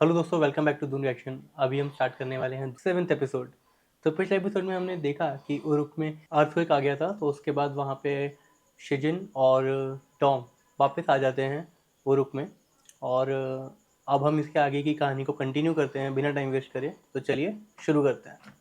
Hello दोस्तों, welcome back to Doon reaction. अभी हम स्टार्ट करने वाले हैं 7th एपिसोड। तो पिछले एपिसोड में हमने देखा कि उरुक में अर्थक्वेक आ गया था, तो उसके बाद वहाँ पे शिजिन और टॉम वापस आ जाते हैं उरुक में। और अब हम इसके आगे की कहानी को कंटिन्यू करते हैं बिना टाइम वेस्ट करे। तो चलिए शुरू करते हैं।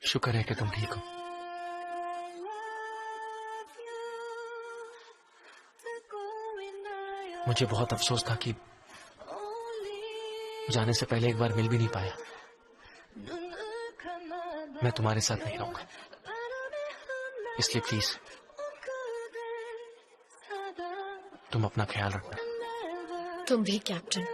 शुक्र है कि तुम ठीक हो। मुझे बहुत अफसोस था कि जाने से पहले एक बार मिल भी नहीं पाया। मैं तुम्हारे साथ नहीं रहूंगा, इसलिए प्लीज तुम अपना ख्याल रखना। तुम भी कैप्टन।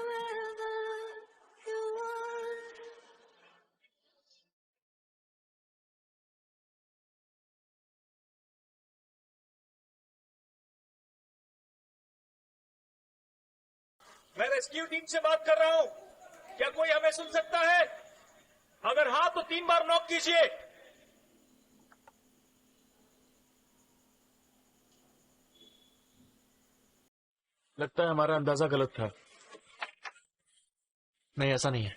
मैं रेस्क्यू टीम से बात कर रहा हूं। क्या कोई हमें सुन सकता है? अगर हाँ तो 3 बार नॉक कीजिए। लगता है हमारा अंदाजा गलत था। नहीं, ऐसा नहीं है।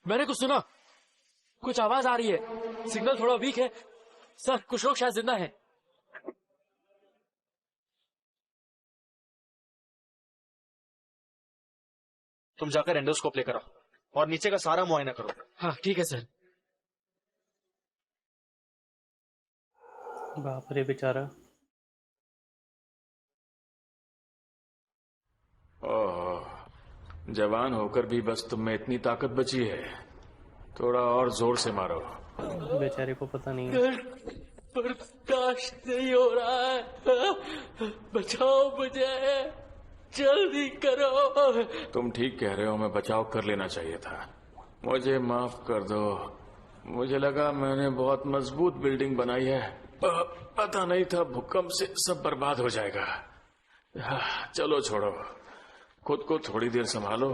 मैंने कुछ सुना, कुछ आवाज आ रही है। सिग्नल थोड़ा वीक है सर, कुछ लोग शायद जिंदा हैं। तुम जाकर एंडोस्कोप लेकर आओ और नीचे का सारा मुआयना करो। हाँ ठीक है सर। बाप रे बेचारा। ओह, जवान होकर भी बस तुम में इतनी ताकत बची है। थोड़ा और जोर से मारो। बेचारे को पता नहीं है। बर्दाश्त नहीं हो रहा है, बचाओ मुझे, जल्दी करो। तुम ठीक कह रहे हो, मैं बचाव कर लेना चाहिए था। मुझे माफ कर दो। मुझे लगा मैंने बहुत मजबूत बिल्डिंग बनाई है। पता नहीं था भूकंप से सब बर्बाद हो जाएगा। चलो छोड़ो, खुद को थोड़ी देर संभालो,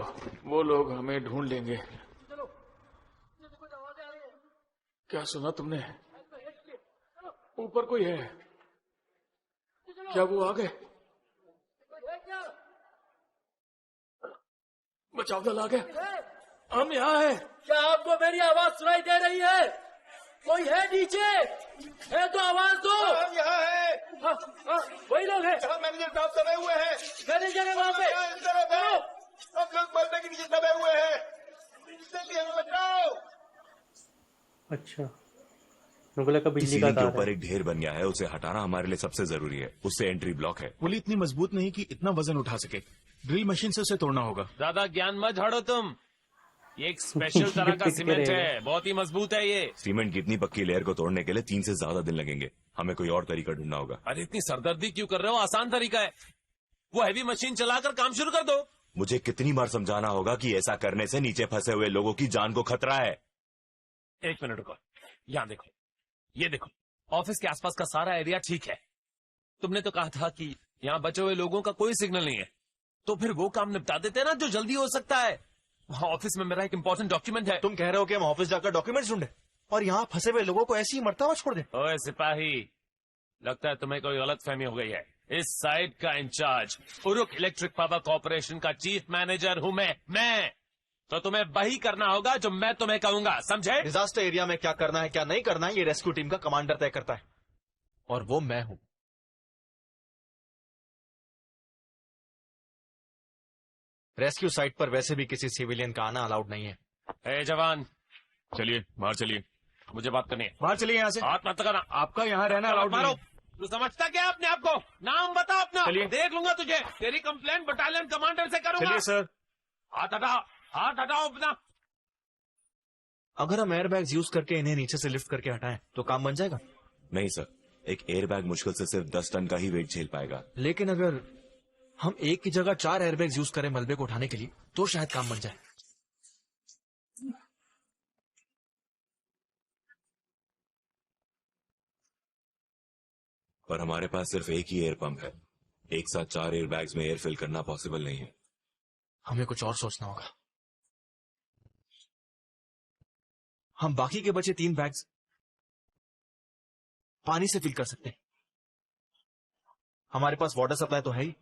वो लोग हमें ढूंढ लेंगे। क्या सुना तुमने? ऊपर कोई है क्या? वो आ गए? बचाव दल आ गया। हम यहाँ हैं। क्या आपको मेरी आवाज सुनाई दे रही है? कोई है नीचे? है तो आवाज दो। हम यहाँ हैं। वही लोग हैं। मैनेजर साहब दबे हुए हैं। मैनेजर है वहाँ पे। हम लोग पर्दे के नीचे दबे हुए हैं। जल्दी हमें बचाओ। अच्छा, मेरे को लगा इस बिजली का सीलिंग के तार ऊपर है। एक ढेर बन गया है, उसे हटाना हमारे लिए सबसे जरूरी है। उससे एंट्री ब्लॉक है। पुली इतनी मजबूत नहीं कि इतना वजन उठा सके। ड्रिल मशीन से उसे तोड़ना होगा। ज्यादा ज्ञान मत झाड़ो तुम। ये एक स्पेशल तरह का पिट के सीमेंट रहेगा। है, बहुत ही मजबूत है ये। सीमेंट की इतनी पक्की लेयर को तोड़ने के लिए 3 से ज्यादा दिन लगेंगे। हमें कोई और तरीका ढूंढना होगा। अरे इतनी सरदर्दी क्यों कर रहे हो? आसान तरीका है, वो हैवी मशीन चलाकर काम शुरू कर दो। मुझे कितनी बार समझाना होगा कि ऐसा करने से नीचे फंसे हुए लोगों की जान को खतरा है। 1 मिनट रुको, यहाँ देखो, ये देखो, ऑफिस के आसपास का सारा एरिया ठीक है। तुमने तो कहा था कि यहाँ बचे हुए लोगों का कोई सिग्नल नहीं है, तो फिर वो काम निपटा देते ना जो जल्दी हो सकता है। वहाँ ऑफिस में मेरा एक इंपॉर्टेंट डॉक्यूमेंट है। तुम कह रहे हो कि हम ऑफिस जाकर डॉक्यूमेंट्स ढूंढे और यहाँ फंसे हुए लोगों को ऐसे ही मरता हुआ छोड़ दें? ओए सिपाही, लगता है तुम्हें कोई गलत फहमी हो गई है। इस साइट का incharge Uruk electric power corporation का चीफ मैनेजर हूँ मैं। तो तुम्हें वही करना होगा जो मैं तुम्हें कहूंगा, समझे? डिजास्टर एरिया में क्या करना है क्या नहीं करना है, ये रेस्क्यू टीम का कमांडर तय करता है, और वो मैं हूं। रेस्क्यू साइट पर वैसे भी किसी सिविलियन का आना अलाउड नहीं है। ए जवान, चलिए बाहर चलिए, मुझे बात करनी है। बाहर चलिए यहाँ से। हाथ मत करना। आपका यहाँ रहना अलाउड नहीं मारो। है। तू समझता क्या अपने आप को? नाम बता अपना, चलिए। देख लूंगा तुझे। तेरी कंप्लेंट बटालियन कमांडर से करूंगा। चलिए सर। हाथ हटाओ अपना। अगर हम एयरबैग्स यूज करके इन्हें नीचे से लिफ्ट करके हटाएं तो काम बन जाएगा। नहीं सर, एक एयरबैग मुश्किल से सिर्फ 10 टन का ही वेट झेल पाएगा। लेकिन अगर हम एक की जगह 4 एयरबैग्स यूज करें मलबे को उठाने के लिए तो शायद काम बन जाए। पर हमारे पास सिर्फ एक ही एयर पंप है। एक साथ 4 एयरबैग्स में एयर फिल करना पॉसिबल नहीं है। हमें कुछ और सोचना होगा। हम बाकी के बचे 3 बैग्स पानी से फिल कर सकते हैं। हमारे पास वाटर सप्लाई तो है ही,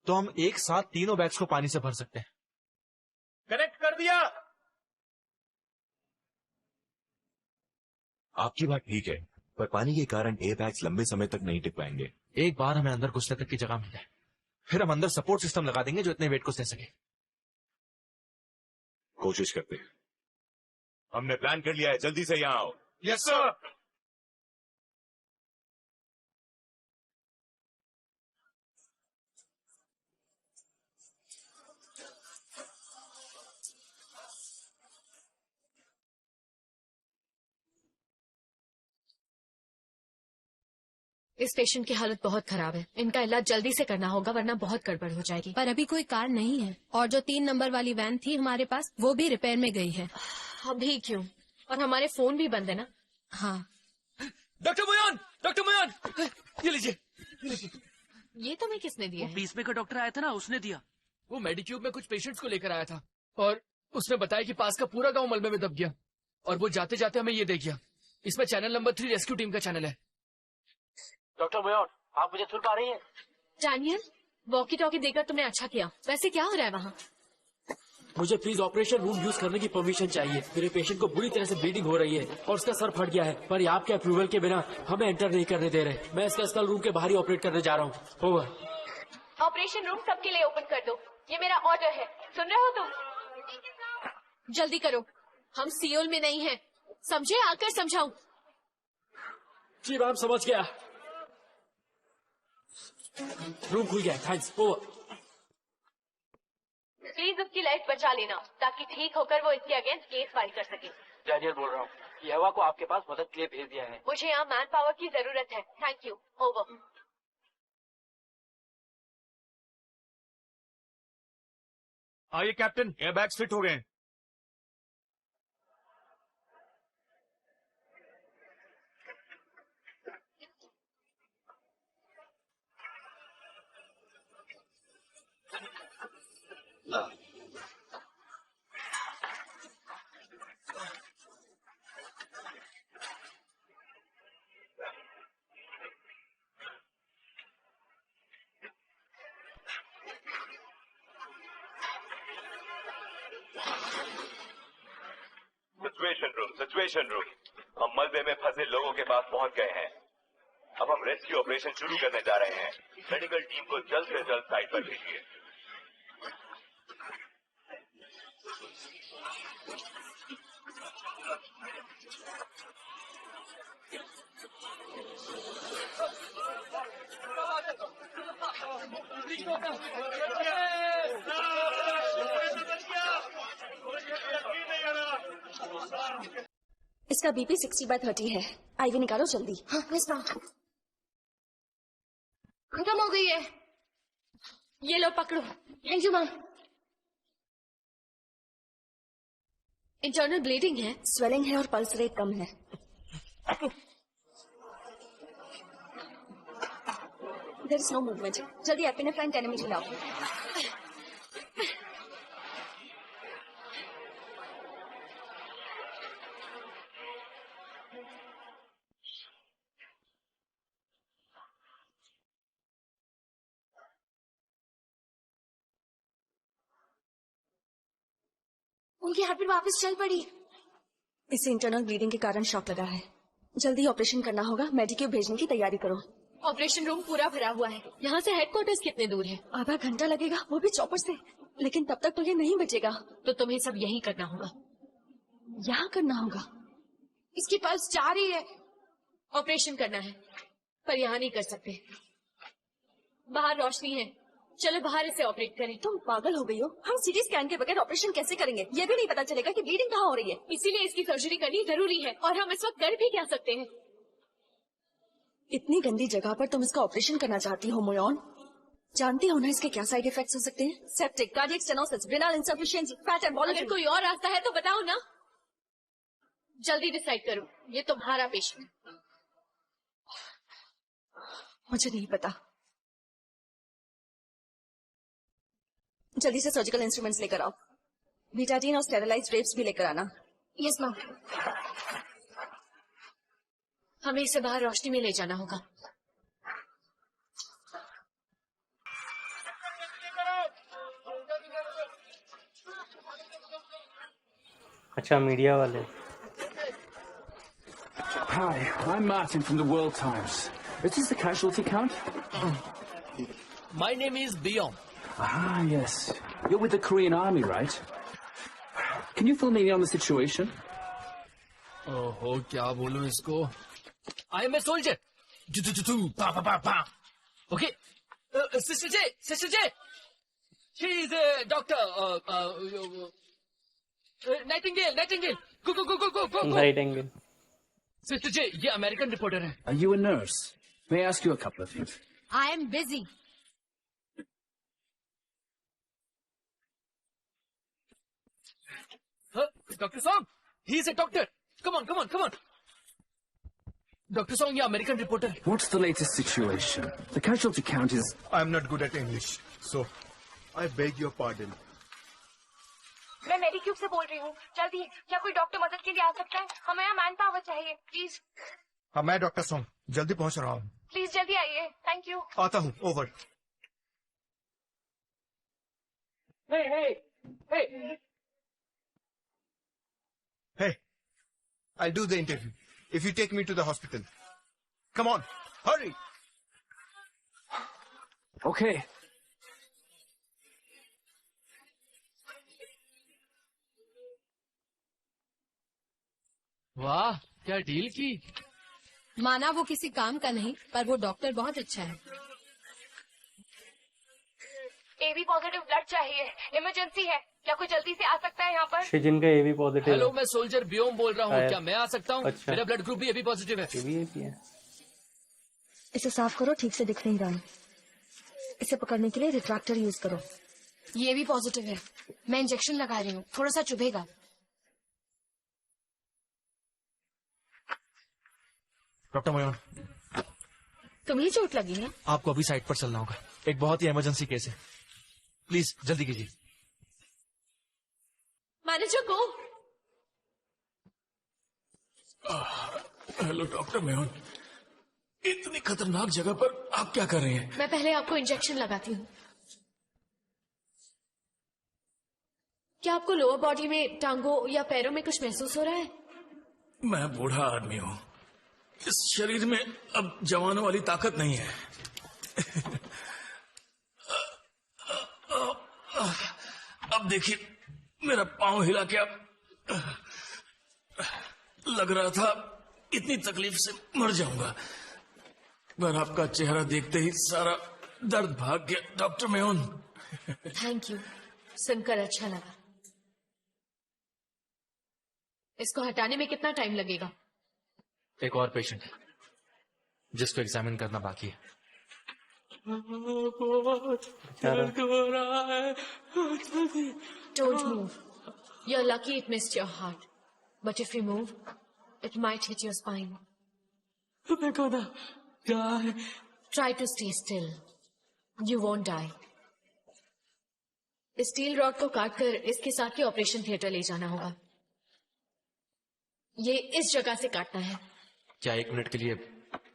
तो हम एक साथ तीनों बैग्स को पानी से भर सकते हैं। कनेक्ट कर दिया। आपकी बात ठीक है, पर पानी के कारण एयरबैग्स लंबे समय तक नहीं टिक पाएंगे। एक बार हमें अंदर घुसने तक की जगह मिल जाए, फिर हम अंदर सपोर्ट सिस्टम लगा देंगे जो इतने वेट को सह सके। कोशिश करते हैं। हमने प्लान कर लिया है, जल्दी से यहाँ आओ। Yes sir. इस पेशेंट की हालत बहुत खराब है, इनका इलाज जल्दी से करना होगा वरना बहुत गड़बड़ हो जाएगी। पर अभी कोई कार नहीं है और जो 3 नंबर वाली वैन थी हमारे पास वो भी रिपेयर में गई है। अभी क्यों? और हमारे फोन भी बंद है ना। हाँ। डॉक्टर मोयान, डॉक्टर मोयान, ये लीजिए। ये तुम्हें किसने दिया है? बीच में का डॉक्टर आया था ना, उसने दिया। वो मेडिक्यूब में कुछ पेशेंट्स को लेकर आया था और उसने बताया कि पास का पूरा गांव मलबे में दब गया और वो जाते जाते हमें ये दे गया। इसमें चैनल नंबर 3 रेस्क्यू टीम का चैनल है। डॉक्टर मोयान, आप मुझे सुन पा रही हैं? डैनियल, वॉकी टॉकी देकर तुमने अच्छा किया। वैसे क्या हो रहा है वहाँ? मुझे प्लीज ऑपरेशन रूम यूज करने की परमिशन चाहिए। मेरे पेशेंट को बुरी तरह से ब्लीडिंग हो रही है और उसका सर फट गया है, पर ये आपके अप्रूवल के बिना हमें एंटर नहीं करने दे रहे। मैं इसका स्कल रूम के बाहर ही ऑपरेट करने जा रहा हूँ। ओवर। ऑपरेशन रूम सबके लिए ओपन कर दो, ये मेरा ऑर्डर है। सुन रहे हो तुम? जल्दी करो, हम सियोल में नहीं है, समझे? आकर समझाऊं। जी मैम, समझ गया। रूम खुल गया, थैंक्स। ओवर। प्लीज उसकी लाइफ बचा लेना ताकि ठीक होकर वो इसके अगेंस्ट केस फाइल कर सके। डैनियल बोल रहा हूँ, ये हवा को आपके पास मदद के लिए भेज दिया है। मुझे यहाँ मैन पावर की जरूरत है। Thank you. ओवर। आइए कैप्टन, एयरबैग्स फिट हो गए हैं। Situation room. हम मलबे में फंसे लोगों के पास पहुंच गए हैं। अब हम रेस्क्यू ऑपरेशन शुरू करने जा रहे हैं। मेडिकल टीम को जल्द से जल्द साइट पर भेजिए। इसका बीपी 60/30 है। आईवी निकालो जल्दी। हाँ, खत्म हो गई है। ये लो पकड़ो। Thank you ma'am. Internal bleeding है, स्वेलिंग है और पल्स रेट कम है। There is no movement. जल्दी एपिनेफ्राइन 10 mg लाओ। उनकी हार्टबीट वापस चल पड़ी। इसे इंटरनल ब्लीडिंग के कारण शॉक लगा है। जल्दी ऑपरेशन करना होगा। मेडिक्यूब भेजने की तैयारी करो। ऑपरेशन रूम पूरा भरा हुआ है। यहाँ से हेडक्वार्टर्स कितने दूर है? आधा घंटा लगेगा, वो भी चॉपर से। लेकिन तब तक तो ये नहीं बचेगा। तो तुम्हें सब यही करना होगा। यहाँ करना होगा। इसकी पल्स जा रही है। ऑपरेशन करना है पर यहाँ नहीं कर सकते। बाहर रोशनी है, चलो बाहर इसे ऑपरेट करें। तुम पागल हो गई हो? हम सीटी स्कैन के बगैर ऑपरेशन कैसे करेंगे? ये भी नहीं पता चलेगा कि ब्लीडिंग कहाँ हो रही है। इसीलिए इसकी सर्जरी करनी जरूरी है और हम इस वक्त कर भी क्या सकते हैं? इतनी गंदी जगह पर तुम इसका ऑपरेशन करना चाहती हो मोयन? जानती हो ना इसके क्या साइड इफेक्ट्स हो सकते हैं? Septic, cardiac stenosis, renal insufficiency, fat embolism. अगर कोई और रास्ता है तो बताओ ना। जल्दी डिसाइड करो, ये तुम्हारा पेशेंट। मुझे नहीं पता। जल्दी से सर्जिकल इंस्ट्रूमेंट्स लेकर आओ। बीटाडीन और स्टेरिलाइज्ड ड्रेप्स भी लेकर आना। Yes ma'am. हमें इसे बाहर रोशनी में ले जाना होगा। अच्छा, मीडिया वाले। Hi, I'm Martin from the World Times. Is this the casualty count? My name is Beyond. Ah, yes. You're with the Korean Army, right? Can you fill me in on the situation? ओहो, क्या बोलूं इसको? I am a soldier. Okay. Sister J. She is a doctor. Nightingale. Go. Right angle. Sister J, ये American reporter है। Are you a nurse? May I ask you a couple of things? I am busy. Doctor song, he is a doctor. Come on. Doctor song, ये American reporter है। What's the latest situation? The casualty count is... I'm not good at English, so I beg your pardon. मैं मेडिक्यूब से बोल रही हूँ। जल्दी, क्या कोई डॉक्टर मदद के लिए आ सकता है? हमें यहाँ मैन पावर चाहिए, प्लीज। हाँ, मैं डॉक्टर सोंग जल्दी पहुंच रहा हूँ। प्लीज जल्दी आइए, थैंक यू। आता हूँ, over. Hey, I'll do the interview if you take me to the hospital. Come on, hurry. Okay. वाह, क्या डील की। माना वो किसी काम का नहीं, पर वो डॉक्टर बहुत अच्छा है। AB पॉजिटिव ब्लड चाहिए, इमरजेंसी है। क्या कोई जल्दी से आ सकता है यहाँ पर? शिजिन का AB पॉजिटिव। हेलो, मैं सोल्जर बियोम बोल रहा हूँ। क्या मैं आ सकता हूँ? अच्छा। मेरा ब्लड ग्रुप भी AB पॉजिटिव है। AB है। इसे साफ करो, ठीक से दिख नहीं रहा है। इसे पकड़ने के लिए रिट्रैक्टर यूज करो। ये भी पॉजिटिव है। मैं इंजेक्शन लगा रही हूँ, थोड़ा सा चुभेगा। डॉक्टर मोयन, तुम्हें चोट लगी है? आपको अभी साइट पर चलना होगा। एक बहुत ही इमरजेंसी केस है। प्लीज जल्दी कीजिए। मैनेजर को। हेलो डॉक्टर मेहन, इतनी खतरनाक जगह पर आप क्या कर रहे हैं? मैं पहले आपको इंजेक्शन लगाती हूँ। क्या आपको लोअर बॉडी में, टांगों या पैरों में कुछ महसूस हो रहा है? मैं बूढ़ा आदमी हूँ, इस शरीर में अब जवानों वाली ताकत नहीं है। अब देखिए, मेरा पांव हिला के अब लग रहा था इतनी तकलीफ से मर जाऊंगा, पर आपका चेहरा देखते ही सारा दर्द भाग गया। डॉक्टर मेहन, थैंक यू, सुनकर अच्छा लगा। इसको हटाने में कितना टाइम लगेगा? एक और पेशेंट है जिसको एग्जामिन करना बाकी है। Don't move. You're lucky it missed your heart. But if you move, it might hit your spine. Try to stay still. You won't die. इस स्टील रॉड को काटकर इसके साथ ही ऑपरेशन थिएटर ले जाना होगा। ये इस जगह से काटना है। क्या 1 मिनट के लिए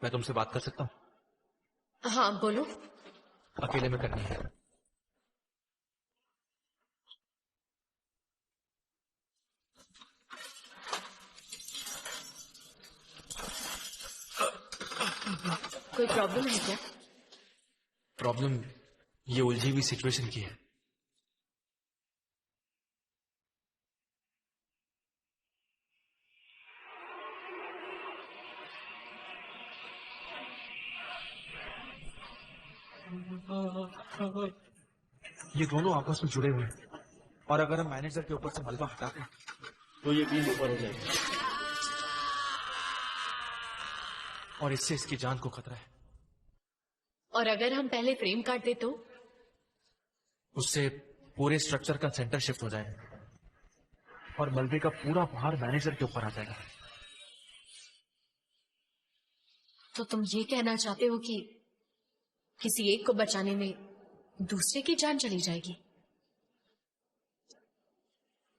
मैं तुमसे बात कर सकता हूँ? हाँ, बोलो। अकेले में करनी है। कोई प्रॉब्लम है क्या? प्रॉब्लम ये उलझी हुई सिचुएशन की है। ये दोनों आपस में जुड़े हुए हैं और अगर हम मैनेजर के ऊपर से मलबा हटा दें तो ये बीम ऊपर हो जाएगी। और इससे इसकी जान को खतरा है। और अगर हम पहले फ्रेम काट दे तो? उससे पूरे स्ट्रक्चर का सेंटर शिफ्ट हो जाए और मलबे का पूरा भार मैनेजर के ऊपर आ जाएगा। तो तुम ये कहना चाहते हो कि किसी एक को बचाने में दूसरे की जान चली जाएगी?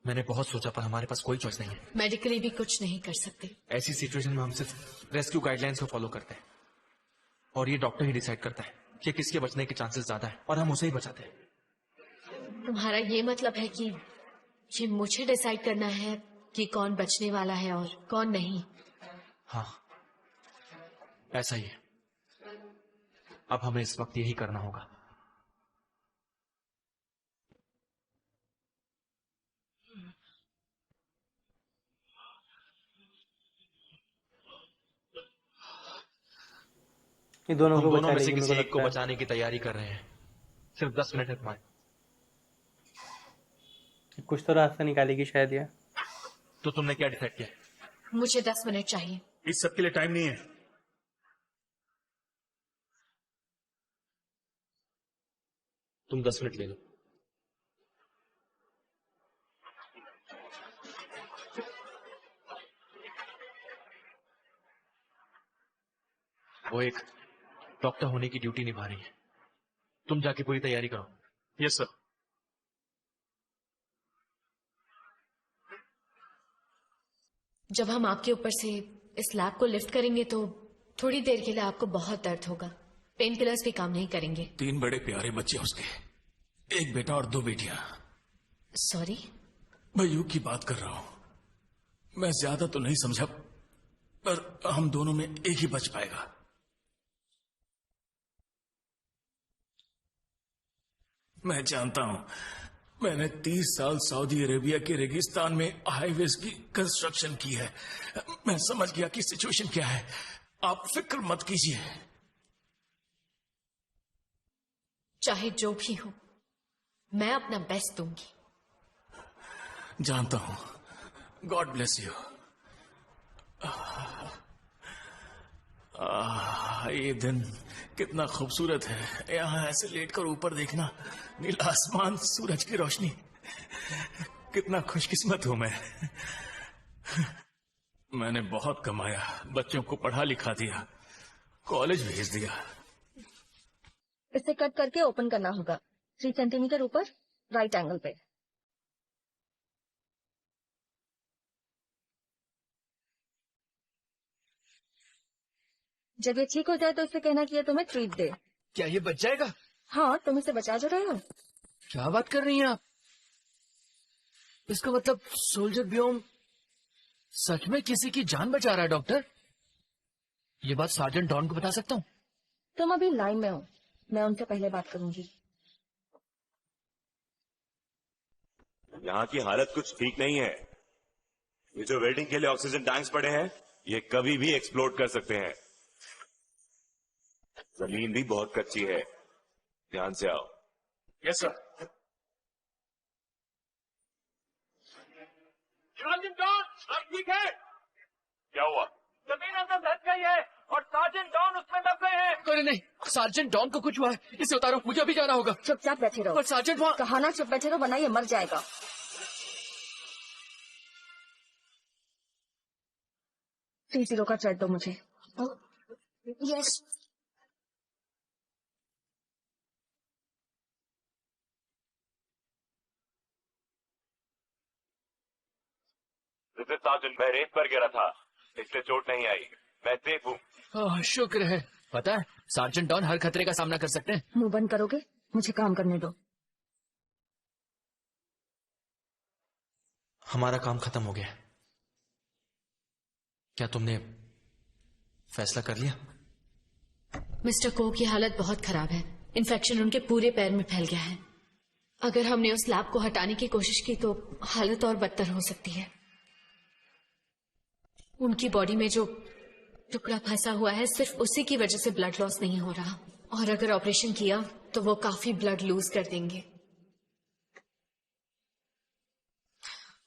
मैंने बहुत सोचा पर हमारे पास कोई चॉइस नहीं है। मेडिकली भी कुछ नहीं कर सकते। ऐसी सिचुएशन में हम सिर्फ रेस्क्यू गाइडलाइंस को फॉलो करते हैं और ये डॉक्टर ही डिसाइड करता है कि किसके बचने के चांसेस ज्यादा है और हम उसे ही बचाते हैं। तुम्हारा ये मतलब है कि ये मुझे डिसाइड करना है कि कौन बचने वाला है और कौन नहीं? हाँ, ऐसा ही है। अब हमें इस वक्त यही करना होगा। ये दोनों हम को दोनों बचा में से लेगी, किसी मेरे एक को को लगता है। बचाने की तैयारी कर रहे हैं। सिर्फ 10 मिनट है तुम्हारे। कुछ तो रास्ता निकालेगी शायद ये। तो तुमने क्या डिसाइड किया? मुझे 10 मिनट चाहिए। इस सब के लिए टाइम नहीं है। तुम 10 मिनट ले लो। वो एक डॉक्टर होने की ड्यूटी निभा रही है। तुम जाके पूरी तैयारी करो। Yes sir. जब हम आपके ऊपर से इस लैब को लिफ्ट करेंगे तो थोड़ी देर के लिए आपको बहुत दर्द होगा। पेन किलर्स भी काम नहीं करेंगे। 3 बड़े प्यारे बच्चे उसके, एक बेटा और 2 बेटियां। सॉरी? मैं यू की बात कर रहा हूं। मैं ज्यादा तो नहीं समझा पर हम दोनों में एक ही बच पाएगा। मैं जानता हूं, मैंने 30 साल सऊदी अरेबिया के रेगिस्तान में हाईवेज की कंस्ट्रक्शन की है। मैं समझ गया कि सिचुएशन क्या है। आप फिक्र मत कीजिए। चाहे जो भी हो, मैं अपना बेस्ट दूंगी। जानता हूं। God bless you. ये दिन कितना खूबसूरत है। यहाँ ऐसे लेटकर ऊपर देखना, नीला आसमान, सूरज की रोशनी। कितना खुशकिस्मत हूं मैं। मैंने बहुत कमाया, बच्चों को पढ़ा लिखा दिया, कॉलेज भेज दिया। इसे कट करके ओपन करना होगा 3 सेंटीमीटर ऊपर राइट एंगल पे। जब ये ठीक हो जाए तो इसे कहना कि ये तुम्हें ट्रीट दे। क्या ये बच जाएगा? हाँ, तुम इसे बचा जो रहे हो। क्या बात कर रही हैं आप? इसका मतलब सोल्जर ब्योम सच में किसी की जान बचा रहा है डॉक्टर? ये बात सार्जेंट डॉन को बता सकता हूँ? तुम अभी लाइन में हो, मैं उनसे पहले बात करूंगी। यहाँ की हालत कुछ ठीक नहीं है। ये जो वेल्डिंग के लिए ऑक्सीजन टैंक्स पड़े हैं, ये कभी भी एक्सप्लोड कर सकते हैं। जमीन भी बहुत कच्ची है, ध्यान से आओ। Yes sir. आप ठीक है? क्या हुआ? जमीन अंदर धस गई है और सार्जेंट डॉन उसमें दब गए हैं। अरे नहीं, सार्जेंट डॉन को कुछ हुआ है। इसे उतारो, मुझे अभी जाना होगा। चुपचाप बैठे रहो। और सार्जेंट वहाँ कहा ना चुप बैठे रहो, वरना ये मर जाएगा। T0 का थ्रेड दो मुझे। यस। सार्जेंट, मैं रेत पर गिरा था, इससे चोट नहीं आई। मैं सेफ हूँ। शुक्र है। पता है, सार्जेंट डॉन हर खतरे का सामना कर सकते हैं। मुंह बंद करोगे? मुझे काम करने दो। हमारा काम खत्म हो गया। क्या तुमने फैसला कर लिया? मिस्टर को की हालत बहुत खराब है। इन्फेक्शन उनके पूरे पैर में फैल गया है। अगर हमने उस लैब को हटाने की कोशिश की तो हालत और बदतर हो सकती है। उनकी बॉडी में जो टुकड़ा फंसा हुआ है, सिर्फ उसी की वजह से ब्लड लॉस नहीं हो रहा, और अगर ऑपरेशन किया तो वो काफी ब्लड लूज कर देंगे।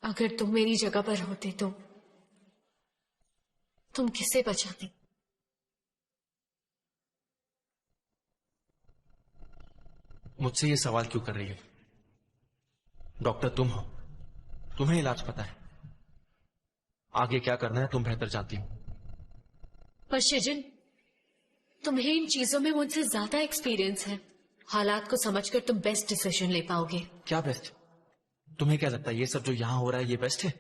अगर तुम मेरी जगह पर होते तो तुम किसे बचाते? मुझसे ये सवाल क्यों कर रही हो? डॉक्टर तुम हो, तुम्हें इलाज पता है, आगे क्या करना है तुम बेहतर जानती हो। पर शिजिन, तुम्हें इन चीजों में मुझसे ज्यादा एक्सपीरियंस है। हालात को समझकर तुम बेस्ट डिसीजन ले पाओगे। क्या बेस्ट? तुम्हें क्या लगता है ये सब जो यहां हो रहा है ये बेस्ट है?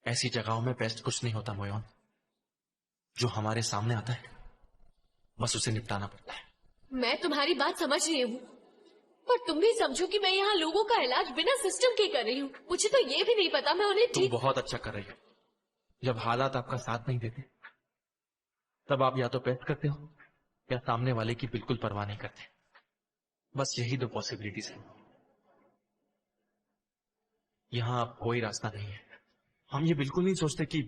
ऐसी जगहों में बेस्ट कुछ नहीं होता मोयन। जो हमारे सामने आता है बस उसे निपटाना पड़ता है। मैं तुम्हारी बात समझ रही हूँ, पर तुम भी समझो कि मैं यहाँ लोगों का इलाज बिना सिस्टम के कर रही हूँ। मुझे तो ये भी नहीं पता मैं उन्हें तुम बहुत अच्छा कर रही हो। जब हालात आपका साथ नहीं देते तब आप या तो बेस्ट करते हो या सामने वाले की बिल्कुल परवाह नहीं करते। बस यही दो पॉसिबिलिटीज है। यहां अब कोई रास्ता नहीं है। हम ये बिल्कुल नहीं सोचते कि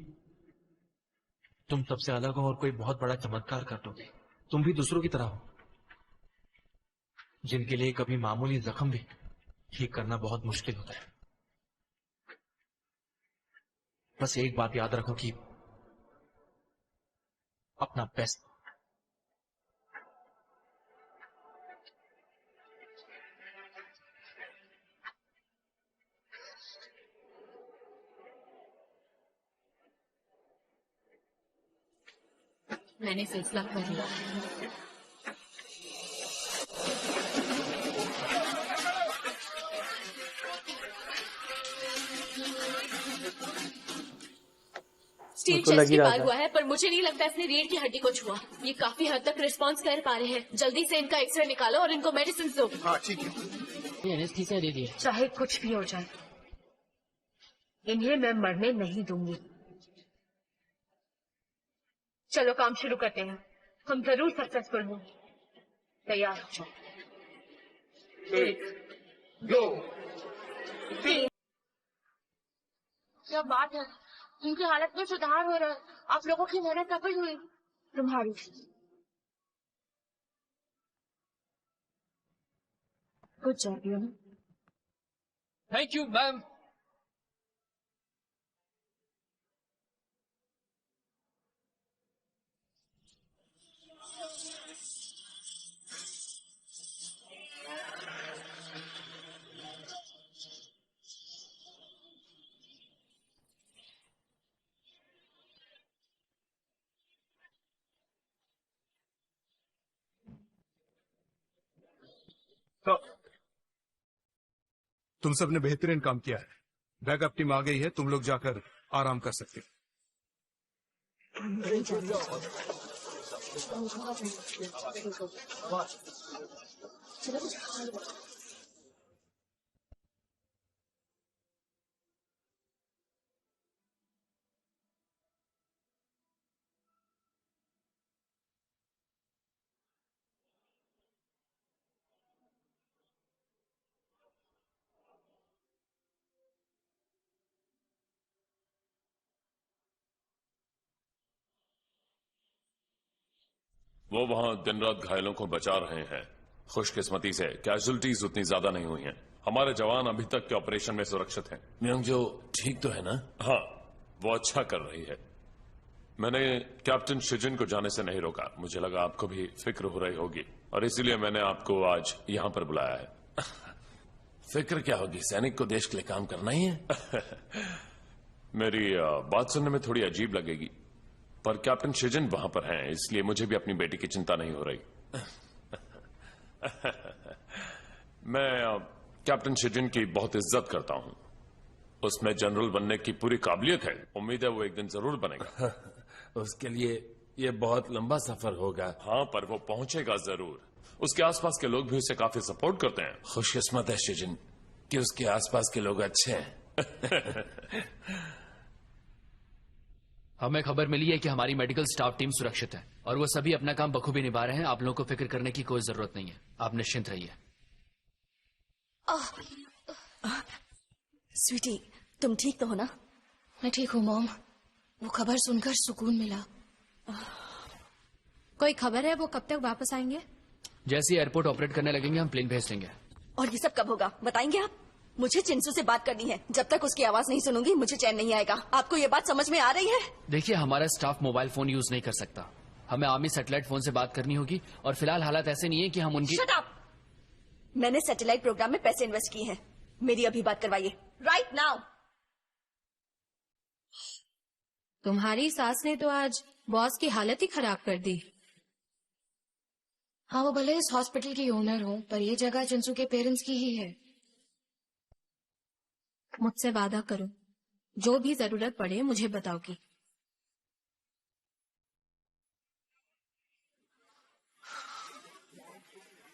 तुम सबसे अलग हो और कोई बहुत बड़ा चमत्कार कर दोगे। तुम भी दूसरों की तरह हो, जिनके लिए कभी मामूली जख्म भी ठीक करना बहुत मुश्किल होता है। बस एक बात याद रखो कि अपना बेस्ट मैंने फैसला कर लिया। स्टील चेस्ट की बात हुआ है, पर मुझे नहीं लगता इसने रीढ़ की हड्डी को छुआ। ये काफी हद तक रिस्पॉन्स कर पा रहे हैं। जल्दी से इनका एक्सरे निकालो और इनको मेडिसिन दो। हाँ ठीक है। एनेस्थीसिया दे दिए। चाहे कुछ भी हो जाए, इन्हें मैं मरने नहीं दूंगी। चलो काम शुरू करते हैं। हम जरूर सक्सेसफुल हों। तैयार हो जाओ। 1, 2, 3। क्या बात है, उनकी हालत में सुधार हो रहा है। आप लोगों की मेहनत सफल हुई। तुम्हारी good job you. Thank you ma'am. तो तुम सब ने बेहतरीन काम किया है। बैकअप टीम आ गई है, तुम लोग जाकर आराम कर सकते हो। वो वहां दिन रात घायलों को बचा रहे हैं। खुशकिस्मती से कैजुअलिटीज उतनी ज्यादा नहीं हुई हैं। हमारे जवान अभी तक के ऑपरेशन में सुरक्षित हैं। जो ठीक तो है ना? हाँ, वो अच्छा कर रही है। मैंने कैप्टन शिजिन को जाने से नहीं रोका। मुझे लगा आपको भी फिक्र हो रही होगी और इसीलिए मैंने आपको आज यहां पर बुलाया है। फिक्र क्या होगी, सैनिक को देश के लिए काम करना ही है। मेरी बात सुनने में थोड़ी अजीब लगेगी, पर कैप्टन शिजिन वहां पर हैं, इसलिए मुझे भी अपनी बेटी की चिंता नहीं हो रही। मैं कैप्टन शिजिन की बहुत इज्जत करता हूं। उसमें जनरल बनने की पूरी काबिलियत है। उम्मीद है वो एक दिन जरूर बनेगा। उसके लिए ये बहुत लंबा सफर होगा। हाँ, पर वो पहुंचेगा जरूर। उसके आसपास के लोग भी उसे काफी सपोर्ट करते हैं। खुशकिस्मत है शिजिन कि उसके आसपास के लोग अच्छे हैं। हमें खबर मिली है कि हमारी मेडिकल स्टाफ टीम सुरक्षित है और वो सभी अपना काम बखूबी निभा रहे हैं। आप लोगों को फिक्र करने की कोई जरूरत नहीं है। आप निश्चिंत रहिए। स्वीटी, तुम ठीक तो हो ना? मैं ठीक हूँ मॉम। वो खबर सुनकर सुकून मिला। कोई खबर है वो कब तक वापस आएंगे? जैसे एयरपोर्ट ऑपरेट करने लगेंगे हम प्लेन भेज देंगे। और ये सब कब होगा बताएंगे आप? मुझे चिंसू से बात करनी है। जब तक उसकी आवाज नहीं सुनूंगी मुझे चैन नहीं आएगा। आपको ये बात समझ में आ रही है? देखिए, हमारा स्टाफ मोबाइल फोन यूज नहीं कर सकता। हमें आर्मी सैटेलाइट फोन से बात करनी होगी और फिलहाल हालात ऐसे नहीं है कि हम उनकी। Shut up! मैंने सैटेलाइट प्रोग्राम में पैसे इन्वेस्ट किए हैं। मेरी अभी बात करवाइए, राइट नाउ। तुम्हारी सास ने तो आज बॉस की हालत ही खराब कर दी। हाँ, वो भले इस हॉस्पिटल की ओनर हो, पर ये जगह जिंसू के पेरेंट्स की ही है। मुझसे वादा करो, जो भी जरूरत पड़े मुझे बताओगी।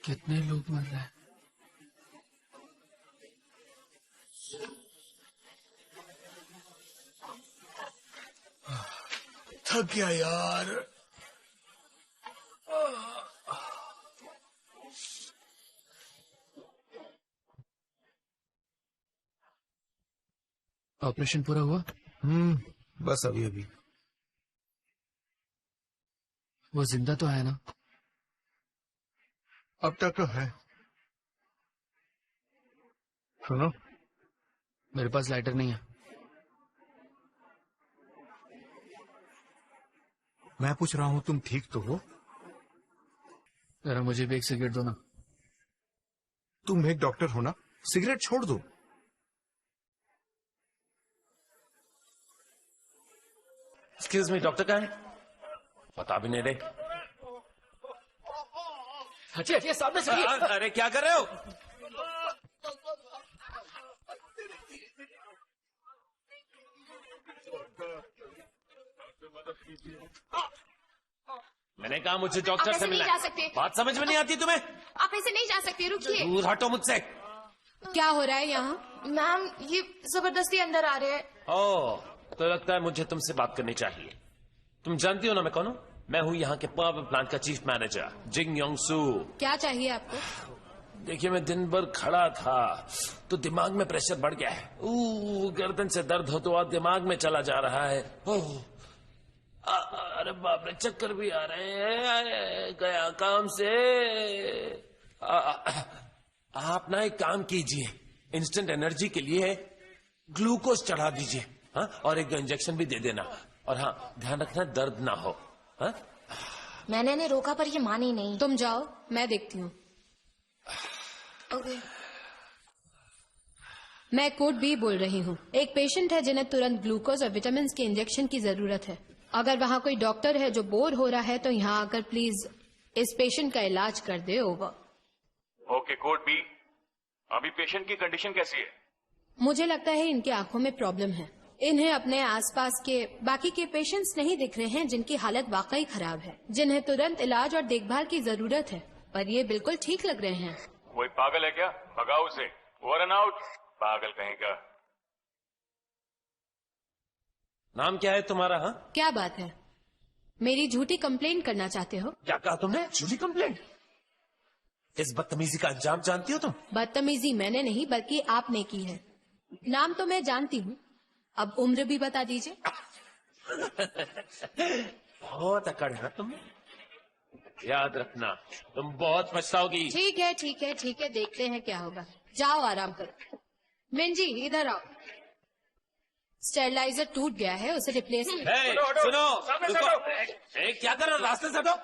कितने लोग मर रहे हैं? थक गया यार। ऑपरेशन पूरा हुआ? बस अभी अभी। वो जिंदा तो है ना? अब तक तो है। सुनो, मेरे पास लाइटर नहीं है। मैं पूछ रहा हूँ तुम ठीक तो हो? जरा मुझे भी एक सिगरेट दो ना। तुम एक डॉक्टर हो ना, सिगरेट छोड़ दो। एक्सक्यूज मी, डॉक्टर कहाँ है? पता भी नहीं दे। हटिए हटिए, सामने से हटिए। अरे क्या कर रहे हो? मैंने कहा मुझे डॉक्टर से मिलना नहीं जा सकते। बात समझ में नहीं आती तुम्हें? आप ऐसे नहीं जा सकते, रुकिए। दूर हटो मुझसे। क्या हो रहा है यहाँ? मैम, ये जबरदस्ती अंदर आ रहे हैं। ओह, तो लगता है मुझे तुमसे बात करनी चाहिए। तुम जानती हो ना मैं कौन हूँ? मैं हूँ यहाँ के पावर प्लांट का चीफ मैनेजर, जिंग योंग सू। क्या चाहिए आपको? देखिए, मैं दिन भर खड़ा था तो दिमाग में प्रेशर बढ़ गया है। गर्दन से दर्द हो तो दिमाग में चला जा रहा है। अरे बाप रे, चक्कर भी आ रहे हैं। गया काम से। आप ना एक काम कीजिए, इंस्टेंट एनर्जी के लिए ग्लूकोज चढ़ा दीजिए। हाँ, और एक इंजेक्शन भी दे देना। और हाँ, ध्यान रखना दर्द ना हो। हाँ? मैंने इन्हें रोका पर ये मानी नहीं। तुम जाओ, मैं देखती हूँ। ओके। मैं कोड बी बोल रही हूँ। एक पेशेंट है जिन्हें तुरंत ग्लूकोज और विटामिन के इंजेक्शन की जरूरत है। अगर वहाँ कोई डॉक्टर है जो बोर हो रहा है तो यहाँ आकर प्लीज इस पेशेंट का इलाज कर दे। ओवर। Okay, code B. अभी पेशेंट की कंडीशन कैसी है? मुझे लगता है इनकी आंखों में प्रॉब्लम है। इन्हें अपने आसपास के बाकी के पेशेंट्स नहीं दिख रहे हैं जिनकी हालत वाकई खराब है, जिन्हें तुरंत इलाज और देखभाल की जरूरत है, पर ये बिल्कुल ठीक लग रहे हैं। कोई पागल है क्या? भगाओ उसे। Over and out. पागल कहीं का। नाम क्या है तुम्हारा? हाँ, क्या बात है? मेरी झूठी कंप्लेंट करना चाहते हो? क्या कहा तुमने? झूठी कंप्लेंट? इस बदतमीजी का अंजाम जानती हो तुम? बदतमीजी मैंने नहीं बल्कि आपने की है। नाम तो मैं जानती हूँ, अब उम्र भी बता दीजिए। बहुत अकड़ है तुम। याद रखना, तुम बहुत पछताओगी। ठीक है ठीक है ठीक है, देखते हैं क्या होगा। जाओ आराम करो। मिंजी इधर आओ। स्टेरिलाइजर टूट गया है, उसे रिप्लेस सुनो, रुको। क्या कर रहे हो? रास्ते से हटो।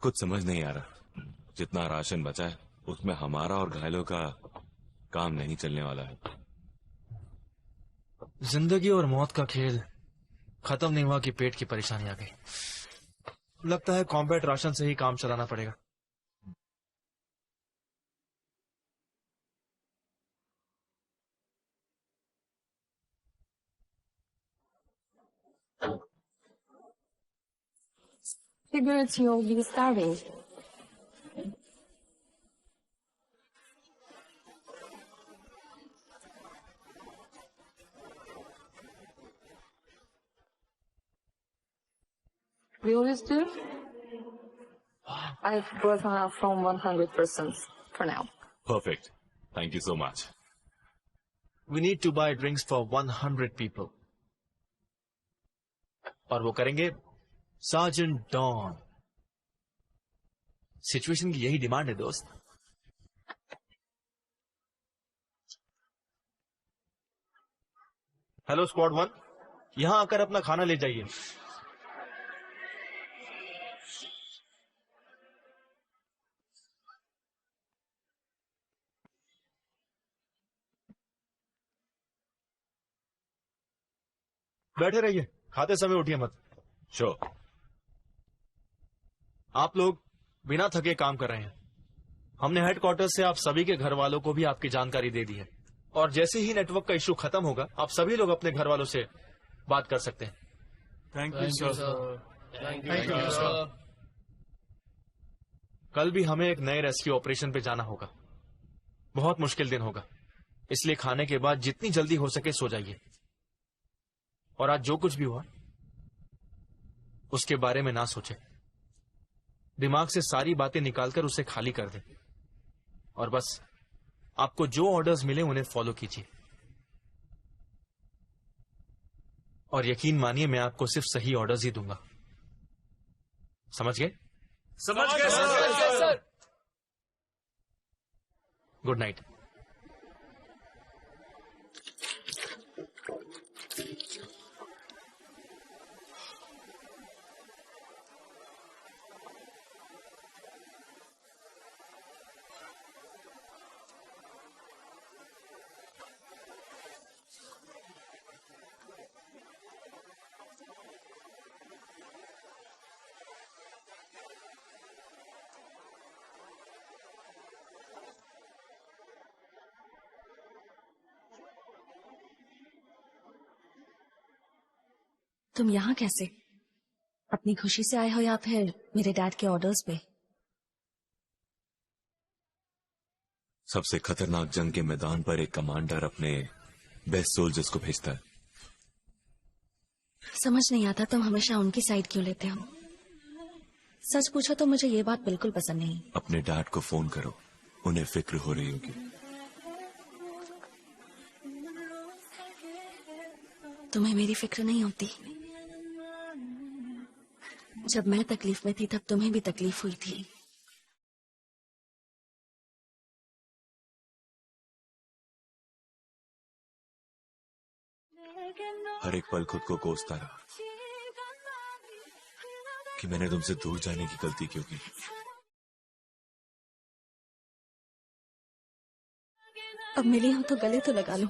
कुछ समझ नहीं आ रहा। जितना राशन बचा है उसमें हमारा और घायलों का काम नहीं चलने वाला है। जिंदगी और मौत का खेल खत्म नहीं हुआ कि पेट की परेशानी आ गई। लगता है कॉम्बैट राशन से ही काम चलाना पड़ेगा। Cigarettes, you'll be starving. Really, Steve? I've broken out from 100% for now. Perfect. Thank you so much. We need to buy drinks for 100 people. और वो करेंगे सार्जेंट डॉन। सिचुएशन की यही डिमांड है दोस्त। हेलो स्क्वाड 1, यहाँ आकर अपना खाना ले जाइए। बैठे रहिए, खाते समय उठिए मत। श्योर। आप लोग बिना थके काम कर रहे हैं। हमने हेडक्वार्टर से आप सभी के घर वालों को भी आपकी जानकारी दे दी है, और जैसे ही नेटवर्क का इश्यू खत्म होगा आप सभी लोग अपने घर वालों से बात कर सकते हैं। Thank you sir. Thank you sir. कल भी हमें एक नए रेस्क्यू ऑपरेशन पे जाना होगा। बहुत मुश्किल दिन होगा, इसलिए खाने के बाद जितनी जल्दी हो सके सो जाइए। और आज जो कुछ भी हुआ उसके बारे में ना सोचे, दिमाग से सारी बातें निकालकर उसे खाली कर दें, और बस आपको जो ऑर्डर्स मिले उन्हें फॉलो कीजिए। और यकीन मानिए मैं आपको सिर्फ सही ऑर्डर्स ही दूंगा। समझ गए? समझ गए सर। Good night. तुम यहाँ कैसे? अपनी खुशी से आए हो या फिर मेरे डैड के ऑर्डर्स पे? सबसे खतरनाक जंग के मैदान पर एक कमांडर अपने बेस्ट सोल्जर्स को भेजता है। समझ नहीं आता तुम हमेशा उनकी साइड क्यों लेते हो। सच पूछो तो मुझे ये बात बिल्कुल पसंद नहीं। अपने डैड को फोन करो, उन्हें फिक्र हो रही होगी। तुम्हें मेरी फिक्र नहीं होती? जब मैं तकलीफ में थी तब तुम्हें भी तकलीफ हुई थी। हर एक पल खुद को कोसता रहा कि मैंने तुमसे दूर जाने की गलती क्यों की। अब मिली हो तो गले तो लगा लो।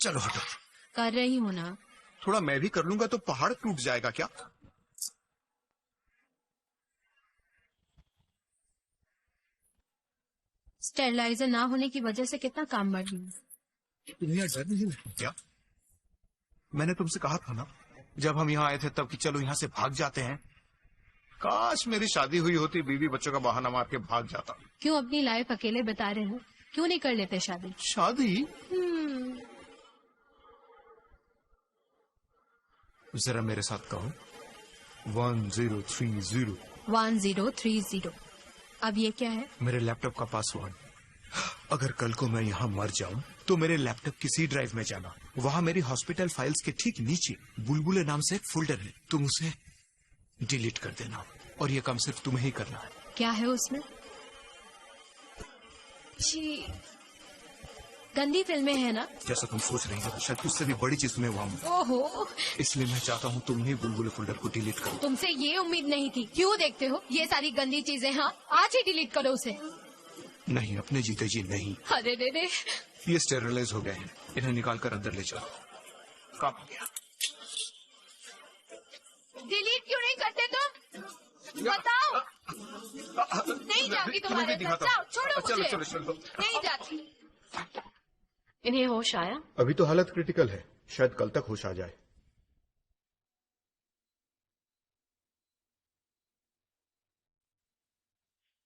चलो हटो। कर रही हूँ ना। थोड़ा मैं भी कर लूंगा तो पहाड़ टूट जाएगा क्या? स्टेरिलाइजर ना होने की वजह से कितना काम बढ़ गया। तुम्हें यहाँ डर नहीं लगता क्या? मैंने तुमसे कहा था ना जब हम यहाँ आए थे तब कि चलो यहाँ से भाग जाते हैं। काश मेरी शादी हुई होती, बीवी बच्चों का बहाना मार के भाग जाता। क्यों अपनी लाइफ अकेले बता रहे हो? क्यों नहीं कर लेते शादी? शादी? जरा मेरे साथ कहो। 1030 1030। अब ये क्या है? मेरे लैपटॉप का पासवर्ड। अगर कल को मैं यहाँ मर जाऊं तो मेरे लैपटॉप की सी ड्राइव में जाना। वहाँ मेरी हॉस्पिटल फाइल्स के ठीक नीचे बुलबुले नाम से एक फोल्डर है। तुम उसे डिलीट कर देना, और ये काम सिर्फ तुम्हें ही करना है। क्या है उसमें? जी, गंदी फिल्में है ना? जैसा तुम सोच रही हो, शायद उससे भी बड़ी चीज तुम्हें वहाँ। ओहो, इसलिए मैं चाहता हूँ तुम ही बुलबुले फोल्डर को डिलीट करो। तुमसे ये उम्मीद नहीं थी। क्यों देखते हो ये सारी गंदी चीजें? हाँ, आज ही डिलीट करो उसे। नहीं, अपने जीते जी नहीं। अरे रे रे, ये स्टेरिलाइज हो गए हैं, इन्हें निकाल कर अंदर ले जाओ। काम हो गया। डिलीट क्यों नहीं करते तुम? बताओ। नहीं जाऊंगी तुम्हारे साथ। जाओ, छोड़ो मुझे। चलो चलो। नहीं जाती। इन्हें होश आया? अभी तो हालत क्रिटिकल है, शायद कल तक होश आ जाए।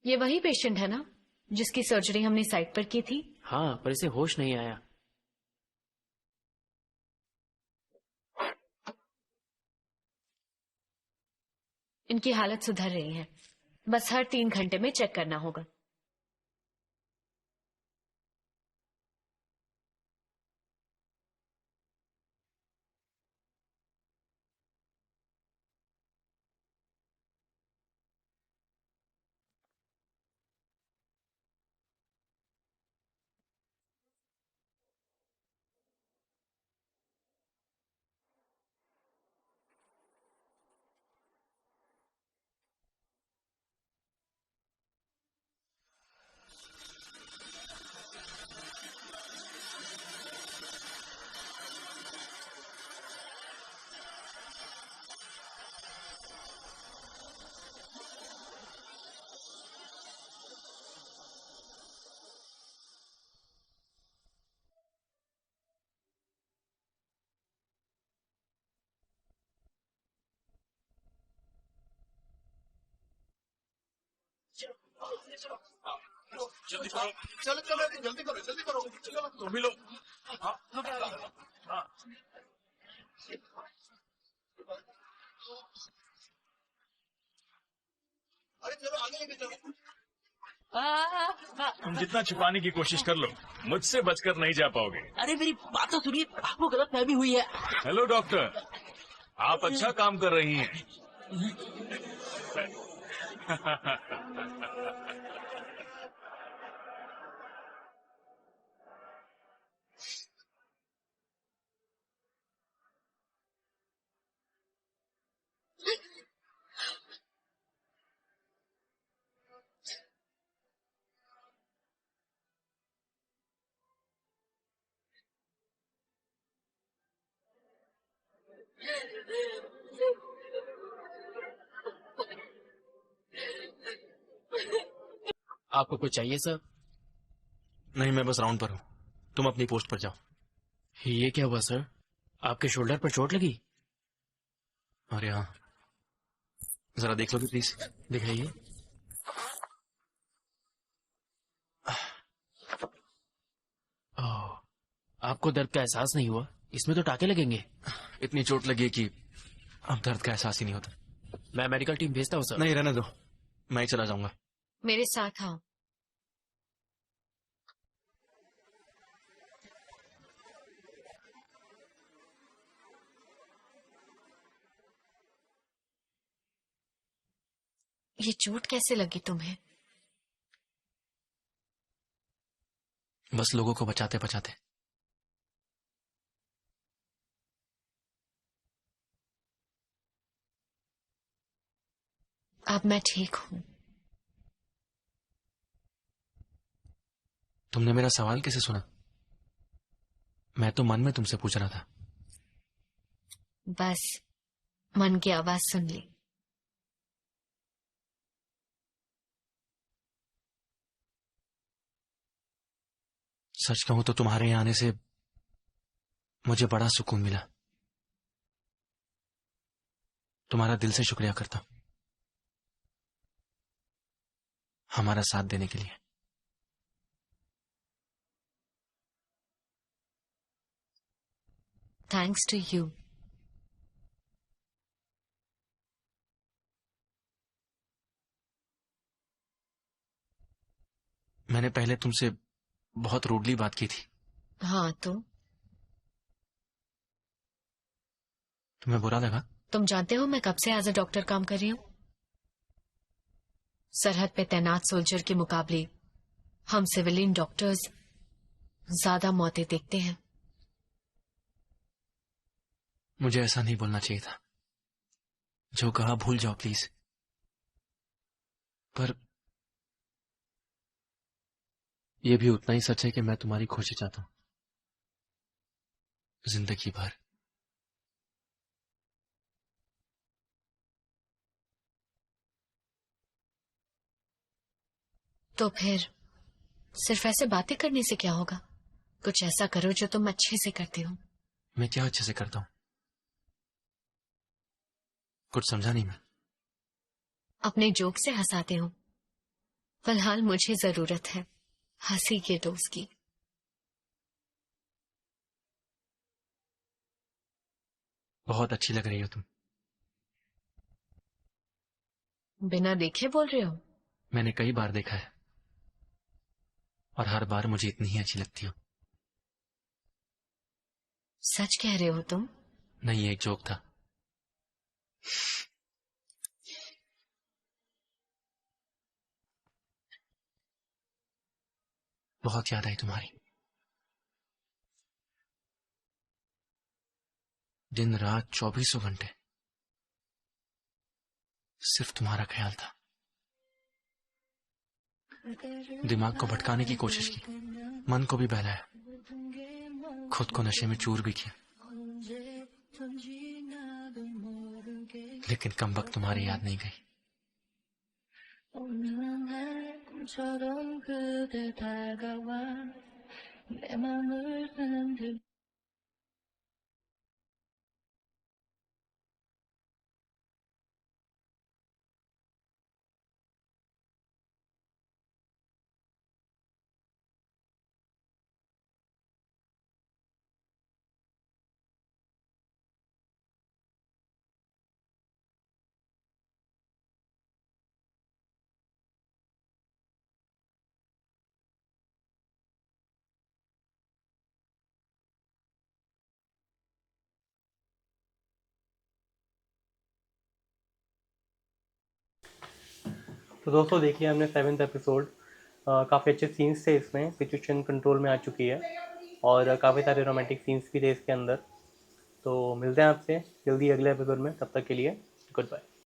ये वही पेशेंट है ना जिसकी सर्जरी हमने साइट पर की थी? हाँ, पर इसे होश नहीं आया। इनकी हालत सुधर रही है, बस हर 3 घंटे में चेक करना होगा। जल्दी करो, जल्दी करो, जल्दी करो, तुम भी लो। अरे चलो आगे लेके चलो। तुम जितना छुपाने की कोशिश कर लो, मुझसे बचकर नहीं जा पाओगे। अरे मेरी बात तो सुनिए, आपको गलतफहमी हुई है। हेलो डॉक्टर, आप अच्छा काम कर रही हैं। आपको कुछ चाहिए सर? नहीं, मैं बस राउंड पर हूँ। तुम अपनी पोस्ट पर जाओ। ये क्या हुआ सर? आपके शोल्डर पर चोट लगी? अरे हाँ, जरा देख लोगे प्लीज? दिखाइए। ओह, आपको दर्द का एहसास नहीं हुआ? इसमें तो टाके लगेंगे। इतनी चोट लगी कि अब दर्द का एहसास ही नहीं होता। मैं मेडिकल टीम भेजता हूँ सर। नहीं, रहने दो, मैं ही चला जाऊंगा। मेरे साथ आओ। ये चोट कैसे लगी तुम्हें? बस लोगों को बचाते बचाते। अब मैं ठीक हूं। तुमने मेरा सवाल कैसे सुना? मैं तो मन में तुमसे पूछ रहा था। बस मन की आवाज सुन ली। सच कहूं तो तुम्हारे यहां आने से मुझे बड़ा सुकून मिला। तुम्हारा दिल से शुक्रिया करता हूं हमारा साथ देने के लिए। Thanks to you. मैंने पहले तुमसे बहुत रूडली बात की थी। हाँ तो? तुम्हें बुरा लगा? तुम जानते हो मैं कब से एज अ डॉक्टर काम कर रही हूं। सरहद पे तैनात सोल्जर के मुकाबले हम सिविलियन डॉक्टर्स ज्यादा मौतें देखते हैं। मुझे ऐसा नहीं बोलना चाहिए था। जो कहा भूल जाओ प्लीज। पर यह भी उतना ही सच है कि मैं तुम्हारी खुशी चाहता हूं जिंदगी भर। तो फिर सिर्फ ऐसे बातें करने से क्या होगा? कुछ ऐसा करो जो तुम अच्छे से करते हो। मैं क्या अच्छे से करता हूं? कुछ समझा नहीं मैं। अपने जोक से हंसाते हो। फिलहाल मुझे जरूरत है हंसी के डोज की। बहुत अच्छी लग रही हो तुम। बिना देखे बोल रहे हो? मैंने कई बार देखा है और हर बार मुझे इतनी ही अच्छी लगती हो। सच कह रहे हो तुम? नहीं, ये एक जोक था। बहुत याद आई तुम्हारी। दिन रात 24 घंटे सिर्फ तुम्हारा ख्याल था। दिमाग को भटकाने की कोशिश की, मन को भी बहलाया, खुद को नशे में चूर भी किया, लेकिन कम वक्त तुम्हारी याद नहीं गई। तो दोस्तों देखिए हमने 7th एपिसोड। काफ़ी अच्छे सीन्स थे इसमें, सिचुएशन कंट्रोल में आ चुकी है और काफ़ी सारे रोमांटिक सीन्स भी थे इसके अंदर। तो मिलते हैं आपसे जल्दी अगले एपिसोड में, तब तक के लिए गुड बाय।